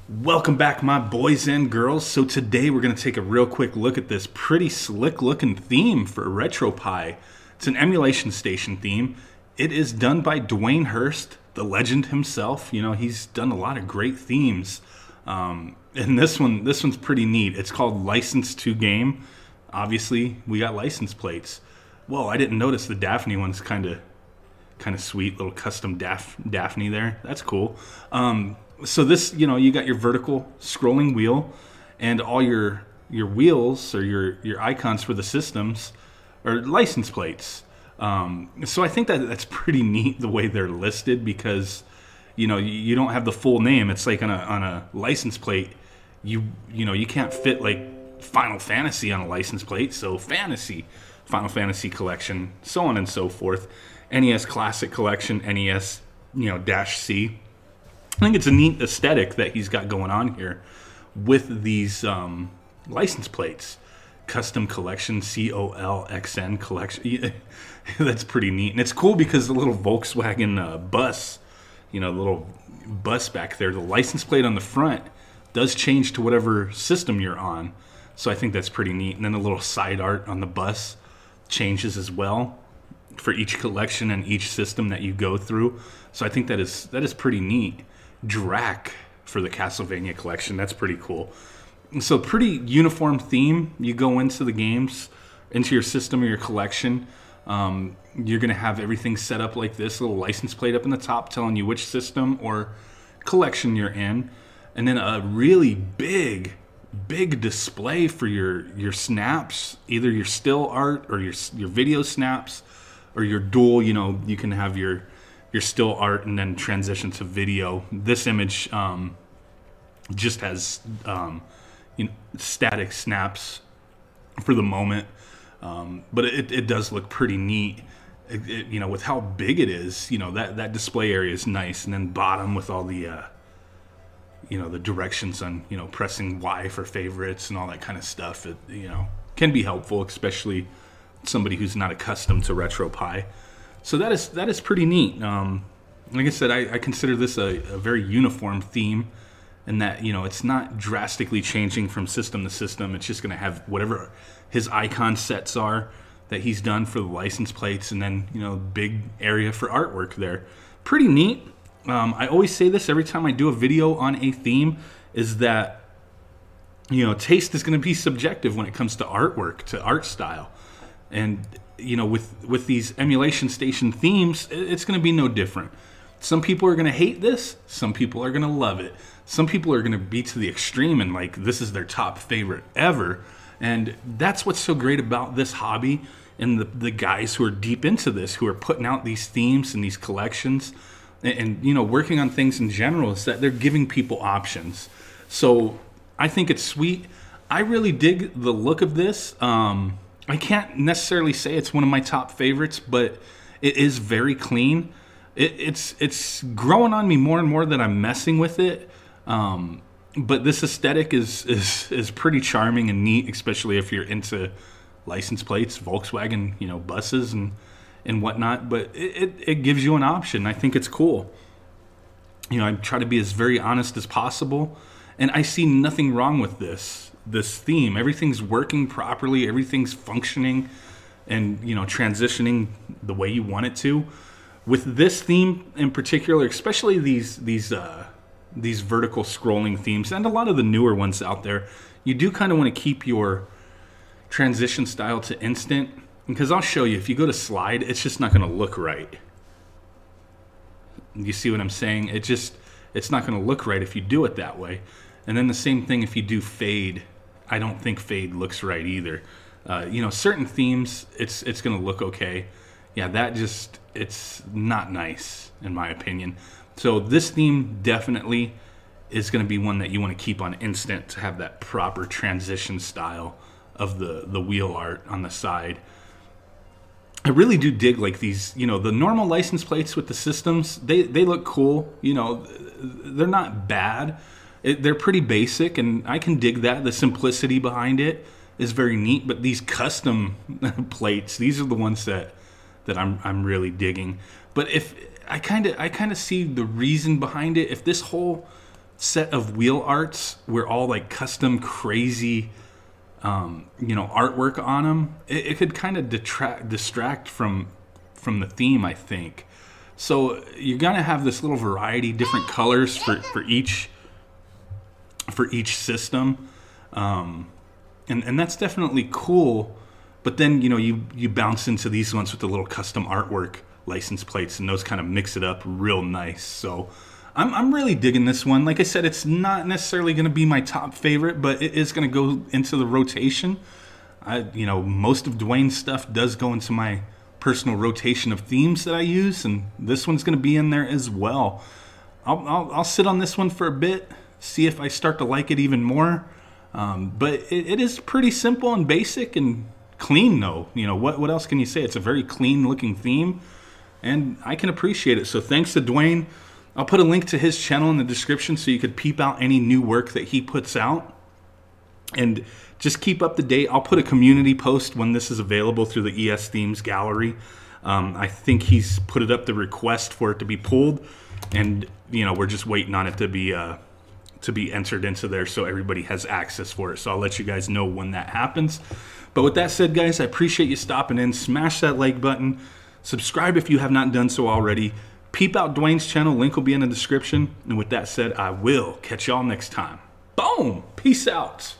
Welcome back, my boys and girls. So today we're going to take a real quick look at this pretty slick looking theme for RetroPie. It's an emulation station theme. It is done by Dwayne Hurst, the legend himself. You know, he's done a lot of great themes. And this one's pretty neat. It's called License to Game. Obviously, we got license plates. Whoa, I didn't notice the Daphne one's kind of sweet, little custom Daphne there. That's cool. So this, you know, you got your vertical scrolling wheel, and all your wheels or your icons for the systems are license plates. So I think that's pretty neat the way they're listed, because you know you don't have the full name. It's like on a license plate, you know you can't fit like Final Fantasy on a license plate. So Final Fantasy Collection, so on and so forth. NES Classic Collection, NES, you know, -C. I think it's a neat aesthetic that he's got going on here with these license plates. Custom Collection, COLXN Collection. That's pretty neat. And it's cool because the little Volkswagen bus, you know, the little bus back there, the license plate on the front does change to whatever system you're on. So I think that's pretty neat. And then the little side art on the bus changes as well for each collection and each system that you go through. So I think that is pretty neat. Drac for the Castlevania collection. That's pretty cool. So pretty uniform theme. You go into the games, into your system or your collection. You're going to have everything set up like this. Little license plate up in the top telling you which system or collection you're in. And then a really big display for your snaps. Either your still art or your video snaps, or your dual. You know, you can have your still art and then transition to video. This image just has you know, static snaps for the moment, but it does look pretty neat. You know, with how big it is, you know, that display area is nice. And then bottom with all the you know, the directions on, you know, pressing Y for favorites and all that kind of stuff. It, you know, can be helpful, especially somebody who's not accustomed to RetroPie. So that is pretty neat. Like I said, I consider this a very uniform theme, and that, you know, it's not drastically changing from system to system. It's just going to have whatever his icon sets are that he's done for the license plates, and then, you know, big area for artwork there. Pretty neat. I always say this every time I do a video on a theme, is that, you know, taste is going to be subjective when it comes to artwork, to art style. And you know, with these emulation station themes, it's going to be no different. Some people are going to hate this. Some people are going to love it. Some people are going to be to the extreme and like this is their top favorite ever. And that's what's so great about this hobby, and the guys who are deep into this, who are putting out these themes and these collections, and you know, working on things in general, is that they're giving people options. So I think it's sweet. I really dig the look of this. I can't necessarily say it's one of my top favorites, but it is very clean. It's growing on me more and more that I'm messing with it. But this aesthetic is pretty charming and neat, especially if you're into license plates, Volkswagen, you know, buses and whatnot. But it gives you an option. I think it's cool. You know, I try to be as very honest as possible, and I see nothing wrong with this theme. Everything's working properly, everything's functioning, and you know, transitioning the way you want it to. With this theme in particular, especially these vertical scrolling themes, and a lot of the newer ones out there, you do kind of want to keep your transition style to instant, because I'll show you, if you go to slide, it's just not going to look right. You see what I'm saying? It's not going to look right if you do it that way. And then the same thing if you do fade. I don't think fade looks right either. You know, certain themes, it's going to look okay. Yeah, it's not nice in my opinion. So this theme definitely is going to be one that you want to keep on instant, to have that proper transition style of the wheel art on the side. I really do dig like these, you know, the normal license plates with the systems. They look cool. You know, they're not bad. They're pretty basic, and I can dig that. The simplicity behind it is very neat. But these custom plates, these are the ones that I'm really digging. But if I kind of see the reason behind it. If this whole set of wheel arts were all like custom crazy artwork on them, it could kind of distract from the theme, I think. So you're gonna have this little variety, different colors for each system, and that's definitely cool. But then you bounce into these ones with the little custom artwork license plates, and those kind of mix it up real nice. So I'm really digging this one. Like I said, it's not necessarily going to be my top favorite, but it is going to go into the rotation. Most of Dwayne's stuff does go into my personal rotation of themes that I use, and this one's going to be in there as well. I'll sit on this one for a bit, see if I start to like it even more. But it is pretty simple and basic and clean, though. What else can you say? It's a very clean looking theme, and I can appreciate it. So thanks to Dwayne. I'll put a link to his channel in the description so you could peep out any new work that he puts out. And just keep up to date. I'll put a community post when this is available through the ES Themes gallery. I think he's put it up, the request for it to be pulled, and we're just waiting on it to be entered into there so everybody has access for it. So I'll let you guys know when that happens. But with that said, guys, I appreciate you stopping in. Smash that like button. Subscribe if you have not done so already. Peep out Dwayne's channel. Link will be in the description. And with that said, I will catch y'all next time. Boom! Peace out.